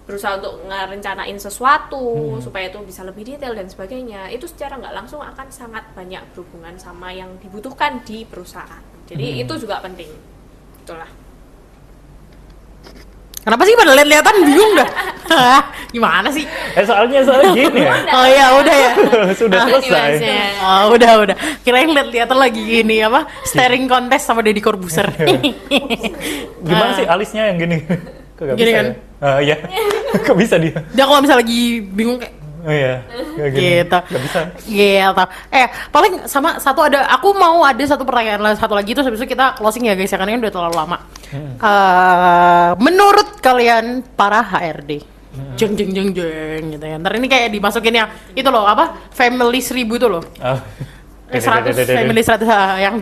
berusaha untuk ngerencanain sesuatu supaya itu bisa lebih detail dan sebagainya. Itu secara nggak langsung akan sangat banyak berhubungan sama yang dibutuhkan di perusahaan. Jadi itu juga penting. Itulah. Kenapa sih pada lihat-lihatan bingung dah? Gimana sih? Soalnya gini ya. Oh ya udah ya. Sudah selesai. Oh udah. Kirain lihat-lihatan lagi gini apa? Staring contest sama Deddy Corbuzier. Gimana sih alisnya yang gini? Kok Gini kan? Iya. Kok bisa dia? Dia kalau misalnya lagi bingung kayak Oh iya. Gitu. Gak bisa. Gitu. Paling sama satu aku mau ada satu pertanyaan satu lagi, terus habis itu kita closing ya guys ya, karena ini udah terlalu lama. Menurut kalian para HRD, jeng gitu ya. Ntar ini kayak dimasukin yang itu loh, apa? Family 1000 itu loh. 100 family 100 yang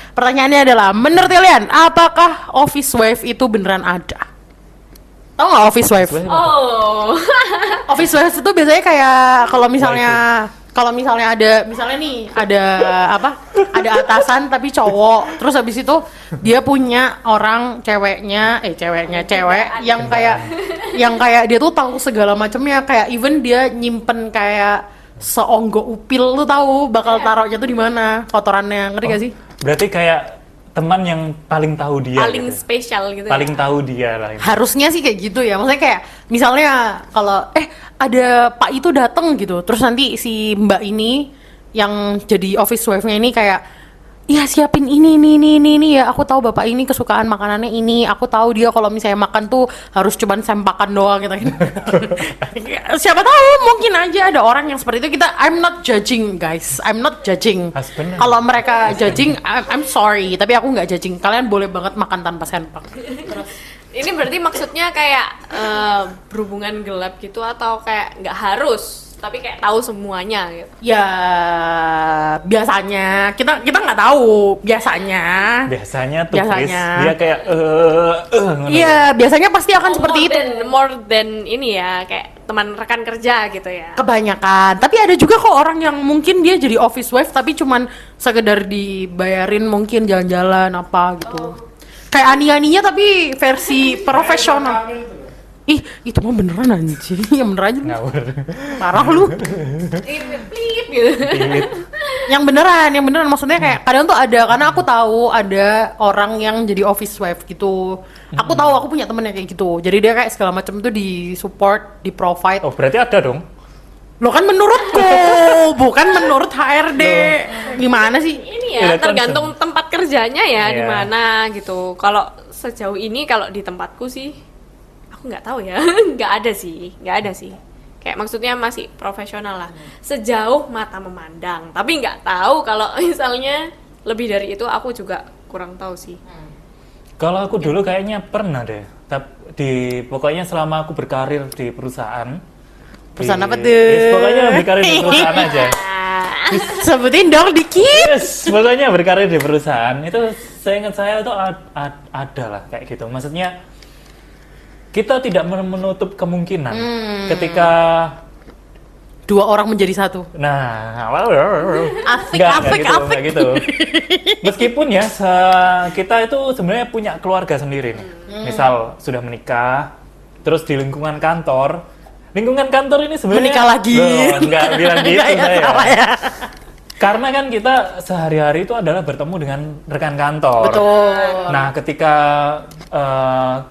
Pertanyaannya adalah, menurut kalian apakah office wife itu beneran ada? Tahu nggak office wife? Oh. Office wife itu biasanya kayak kalau misalnya ada ada atasan tapi cowok, terus habis itu dia punya orang cewek yang kayak dia tuh tahu segala macamnya, kayak even dia nyimpen kayak seonggok upil, lu tahu bakal taruhnya tuh di mana kotorannya, ngerti gak sih? Berarti kayak teman yang paling tahu dia, paling gitu. spesial gitu. Paling tahu dia lah. Harusnya sih kayak gitu ya. Maksudnya kayak misalnya kalau ada Pak itu dateng gitu, terus nanti si Mbak ini yang jadi office wife-nya ini kayak iya siapin ini ya, aku tahu bapak ini kesukaan makanannya ini, aku tahu dia kalau misalnya makan tuh harus cuman sempakan doang gitu. Siapa tahu mungkin aja ada orang yang seperti itu. I'm not judging guys, I'm not judging. Husband. Kalau mereka judging, I'm sorry, tapi aku nggak judging. Kalian boleh banget makan tanpa sempak. Ini berarti maksudnya kayak berhubungan gelap gitu atau kayak nggak harus, tapi kayak tahu semuanya gitu. Ya biasanya kita nggak tahu biasanya Tuh Chris, dia kayak ngono. iya biasanya pasti akan seperti itu More than ini ya, kayak teman rekan kerja gitu ya. kebanyakan. Tapi ada juga kok orang yang mungkin dia jadi office wife tapi cuman sekedar dibayarin mungkin jalan-jalan apa gitu. Kayak ani-aninya tapi versi profesional. Ih, itu mah beneran anjing. Ya bener aja lu. Ngawur. Parah lu. Plip gitu. Yang beneran maksudnya kayak kadang tuh ada, karena aku tahu ada orang yang jadi office wife gitu. Aku tahu, aku punya temen yang kayak gitu. Jadi dia kayak segala macam tuh di support, di provide. Oh, berarti ada dong. Lo kan menurutku, bukan menurut HRD. Gimana sih? Ini ya Iya, tergantung tempat kerjanya ya di Iya. mana gitu. Kalau sejauh ini kalau di tempatku sih aku nggak tahu ya. nggak ada sih. Kayak maksudnya masih profesional lah. Sejauh mata memandang. Tapi nggak tahu kalau misalnya lebih dari itu aku juga kurang tahu sih. Kalau aku dulu kayaknya pernah deh. Di pokoknya selama aku berkarir di perusahaan. Perusahaan apa tuh? Yes, pokoknya berkarir di perusahaan aja. Sebutin dong dikit. Yes, pokoknya berkarir di perusahaan itu seingat saya itu ada lah kayak gitu. Maksudnya kita tidak menutup kemungkinan ketika Dua orang menjadi satu. Asik. nggak gitu. Meskipun ya kita itu sebenarnya punya keluarga sendiri nih. Misal sudah menikah, terus di lingkungan kantor ini sebenarnya Menikah lagi. Loh, nggak bilang gitu Nggak ya, saya. salah ya. Karena kan kita sehari-hari itu adalah bertemu dengan rekan kantor. Betul. Nah, ketika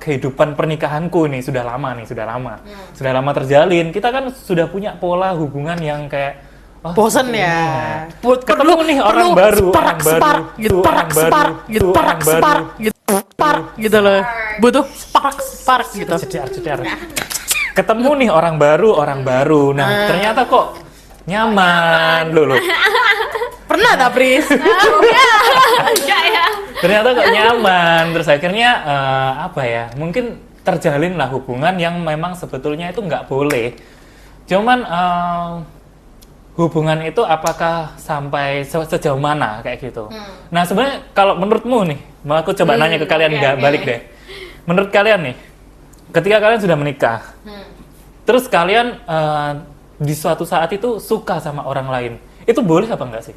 kehidupan pernikahanku nih sudah lama terjalin, kita kan sudah punya pola hubungan yang kayak Bosen ya. Ketemu nih orang baru, separak gitu loh. Butuh separak gitu. Cedar. Ketemu nih orang baru. Nah, ternyata kok nyaman loh. Pernah tak, Pris? Enggak ya. Ternyata kok nyaman, terus akhirnya mungkin terjalin lah hubungan yang memang sebetulnya itu nggak boleh. Cuman hubungan itu apakah sampai sejauh mana kayak gitu. Nah sebenarnya kalau menurutmu nih, mau aku coba nanya ke kalian, balik deh. Menurut kalian nih, ketika kalian sudah menikah, terus kalian di suatu saat itu suka sama orang lain, itu boleh apa enggak sih?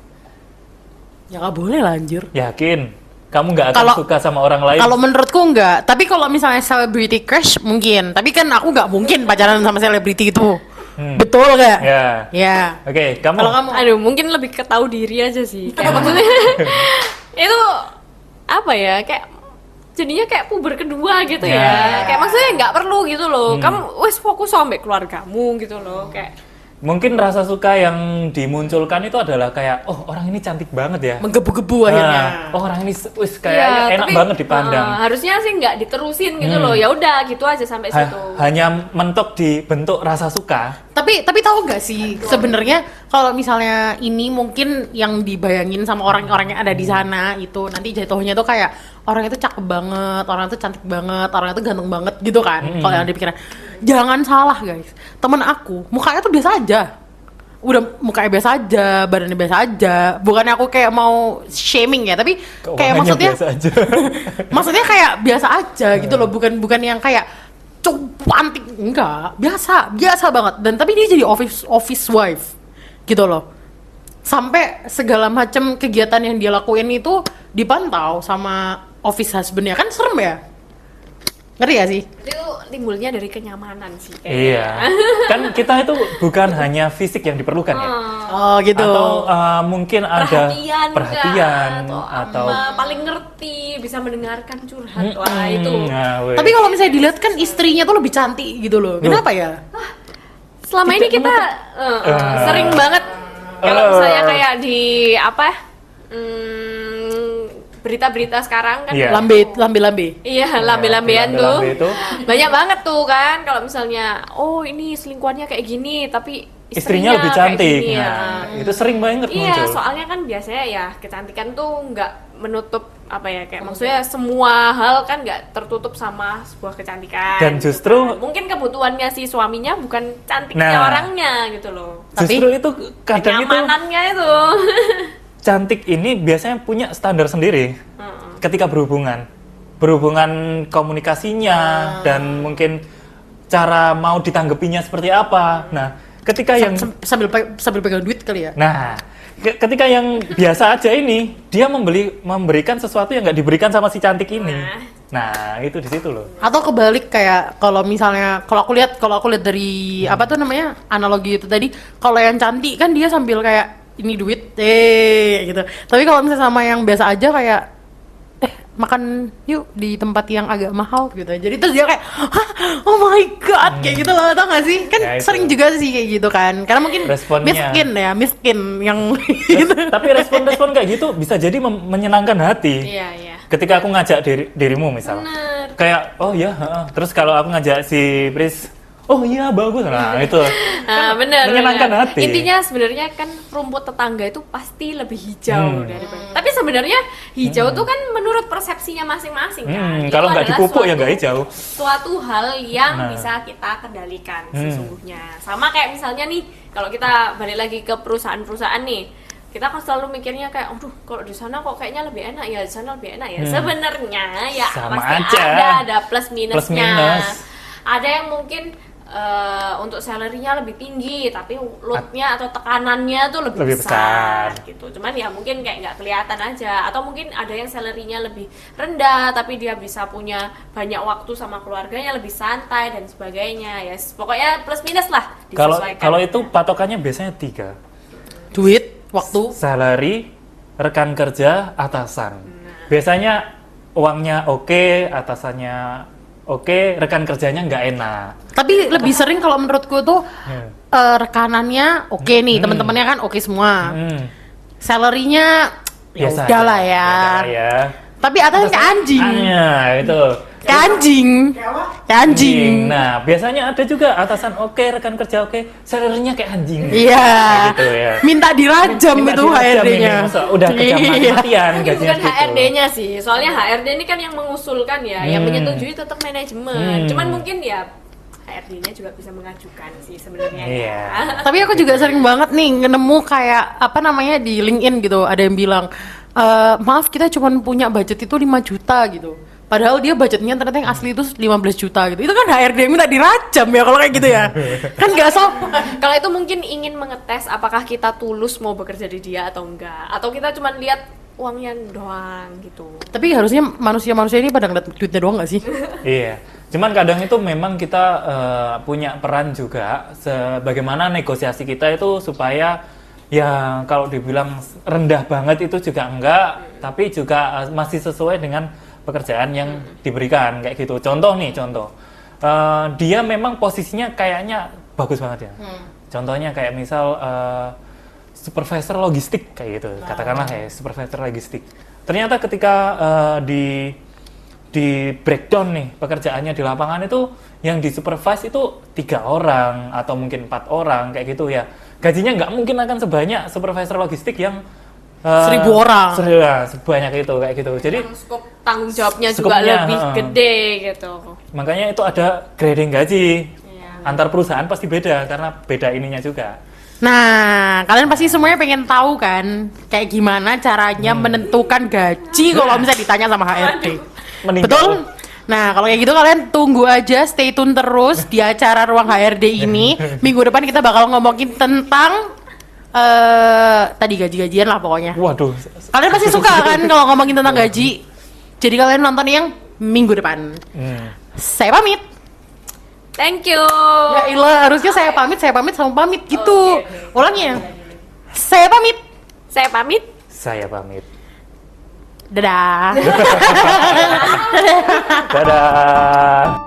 Ya nggak boleh lah anjir. Yakin? Kamu nggak akan suka sama orang lain? Kalau menurutku enggak, tapi kalau misalnya celebrity crush mungkin. Tapi kan aku nggak mungkin pacaran sama selebriti itu. Betul nggak? Ya. Ya. Oke, kamu? Kalau kamu? Aduh, mungkin lebih ke tahu diri aja sih. Kayak maksudnya itu apa ya? Kayak jadinya kayak puber kedua gitu ya. Kayak maksudnya nggak perlu gitu loh. Kamu wes fokus sampai keluargamu gitu loh. Kayak mungkin rasa suka yang dimunculkan itu adalah kayak, oh orang ini cantik banget ya. Menggebu-gebu akhirnya. Oh orang ini kayaknya enak tapi, banget dipandang. harusnya sih nggak diterusin gitu loh. Ya udah gitu aja sampai situ. Hanya mentok di bentuk rasa suka. Tapi tahu nggak sih sebenarnya kalau misalnya ini mungkin yang dibayangin sama orang-orang yang ada di sana itu nanti jatuhnya tuh kayak orang itu cakep banget, orang itu cantik banget, orang itu ganteng banget gitu kan. Kalau yang dipikirin. Jangan salah guys, temen aku mukanya tuh biasa aja, udah mukanya biasa aja, badannya biasa aja. Bukannya aku kayak mau shaming ya, tapi kayak maksudnya biasa aja. maksudnya kayak biasa aja gitu loh, bukan yang kayak cantik, enggak, biasa banget. Dan tapi dia jadi office wife gitu loh, sampai segala macam kegiatan yang dia lakuin itu dipantau sama office husbandnya, kan serem ya. Ngerti gak sih? Itu timbulnya dari kenyamanan sih kayaknya. Iya. Kan kita itu bukan hanya fisik yang diperlukan ya. Oh gitu. Atau mungkin ada perhatian atau paling ngerti, bisa mendengarkan curhat. Wah itu. Nah, Tapi kalau misalnya dilihat kan istrinya tuh lebih cantik gitu loh. Kenapa ya? Selama ini kita sering banget kalau misalnya kayak di berita-berita sekarang kan. Iya. Lambe-lambe. Iya, lambe-lambean tuh. lambe-lambe itu. Banyak banget tuh kan kalau misalnya oh ini selingkuhannya kayak gini tapi Istrinya lebih kayak cantik. gini, Nah, ya. itu sering banget Iya, muncul. soalnya kan biasanya ya kecantikan tuh nggak menutup apa ya kayak maksudnya semua hal kan nggak tertutup sama sebuah kecantikan. Dan gitu justru- kan. Mungkin kebutuhannya si suaminya bukan cantiknya Nah. orangnya gitu loh. Justru itu kadang itu Kenyamanannya itu. cantik ini biasanya punya standar sendiri ketika berhubungan komunikasinya dan mungkin cara mau ditanggapinya seperti apa. Nah, ketika yang Sambil pegang duit kali ya. nah ketika yang biasa aja ini dia memberikan sesuatu yang nggak diberikan sama si cantik ini. Nah, itu di situ loh. Atau kebalik kayak kalau misalnya kalau aku lihat dari apa tuh namanya analogi itu tadi, kalau yang cantik kan dia sambil kayak ini duit gitu. Tapi kalau misalnya sama yang biasa aja kayak makan yuk di tempat yang agak mahal gitu. Jadi terus dia kayak hah, oh my god kayak gitu loh, tau gak sih? Kan Ya, itu. sering juga sih kayak gitu kan. Karena mungkin Responnya. miskin yang gitu. Tapi respon-respon kayak gitu bisa jadi menyenangkan hati. Iya, iya. Ketika aku ngajak dirimu misal, Bener. kayak oh ya, terus kalau aku ngajak si Pris, oh iya bagus, nah itu Nah, bener, menyenangkan bener. hati. Intinya sebenarnya kan rumput tetangga itu pasti lebih hijau daripada. Tapi sebenarnya hijau tuh kan menurut persepsinya masing-masing kan. Itu kalau nggak adalah dipupuk ya suatu- nggak hijau. Suatu hal yang Nah. bisa kita kendalikan sesungguhnya. Sama kayak misalnya nih, kalau kita balik lagi ke perusahaan-perusahaan nih, kita kan selalu mikirnya kayak, aduh kalau di sana kok kayaknya lebih enak ya, di sana lebih enak ya. Sebenarnya ya Sama pasti aja. ada plus minusnya. Plus minus. Ada yang mungkin untuk salary-nya lebih tinggi, tapi load-nya atau tekanannya tuh lebih besar gitu. Cuman ya mungkin kayak nggak kelihatan aja. Atau mungkin ada yang salary-nya lebih rendah, tapi dia bisa punya banyak waktu sama keluarganya, lebih santai dan sebagainya. Ya pokoknya plus minus lah disesuaikan. Kalau itu patokannya biasanya 3. Duit, waktu. Salary, rekan kerja, atasan. Biasanya uangnya oke, atasannya oke, rekan kerjanya nggak enak. Tapi lebih sering kalau menurutku tuh rekanannya oke nih, teman-temannya kan oke semua. Salary-nya ya Biasa udah aja. lah ya. Udah ya. Tapi atasnya kayak anjing. Itu. Kayak anjing. Kayak anjing. Nah, biasanya ada juga atasan oke, rekan kerja oke, salary-nya kayak anjing. Iya. Kayak gitu ya. Minta dirajam Minta itu dirajam HRD-nya. ini, masa udah kerja Iya. mati-matian Ini gajinya bukan gitu. HRD-nya sih, soalnya HRD ini kan yang mengusulkan ya, yang menyetujui tetap manajemen. Cuman mungkin ya HRD-nya juga bisa mengajukan sih sebenarnya. Iya. Tapi aku juga sering banget nih nemu kayak apa namanya di LinkedIn gitu, ada yang bilang maaf kita cuma punya budget itu 5 juta gitu. Padahal dia budgetnya ternyata yang asli itu 15 juta gitu. Itu kan HRD yang minta dirajam ya kalau kayak gitu ya. Kan nggak sopan. Kalau itu mungkin ingin mengetes apakah kita tulus mau bekerja di dia atau enggak, atau kita cuma lihat uangnya doang gitu. Tapi harusnya manusia-manusia ini pada ngeliat duitnya doang nggak sih? Iya. Cuman kadang itu memang kita punya peran juga sebagaimana negosiasi kita itu supaya ya kalau dibilang rendah banget itu juga enggak, tapi juga masih sesuai dengan pekerjaan yang diberikan kayak gitu. Contoh dia memang posisinya kayaknya bagus banget ya. Contohnya kayak misal supervisor logistik kayak gitu, katakanlah kayak supervisor logistik. Ternyata ketika di breakdown nih pekerjaannya di lapangan itu yang di supervise itu 3 orang atau mungkin 4 orang kayak gitu ya. Gajinya nggak mungkin akan sebanyak supervisor logistik yang 1000 orang. Sebanyak itu kayak gitu. Jadi Yang skop tanggung jawabnya juga skopnya, lebih gede gitu. makanya itu ada grading gaji. Iya. Antar perusahaan pasti beda karena beda ininya juga. Nah, kalian pasti semuanya pengen tahu kan kayak gimana caranya menentukan gaji kalau misalnya ditanya sama HRD. Meninggal. Betul? Nah, kalau kayak gitu kalian tunggu aja, stay tune terus di acara Ruang HRD ini. Minggu depan kita bakal ngomongin tentang tadi gaji-gajian lah pokoknya. Waduh. Kalian pasti suka kan kalau ngomongin tentang gaji. Jadi kalian nonton yang minggu depan. Saya pamit. Thank you. Ya ilah, harusnya saya pamit sama pamit gitu. Oke. Ulangnya. Saya pamit. Saya pamit. Saya pamit. Dadah. Dadah.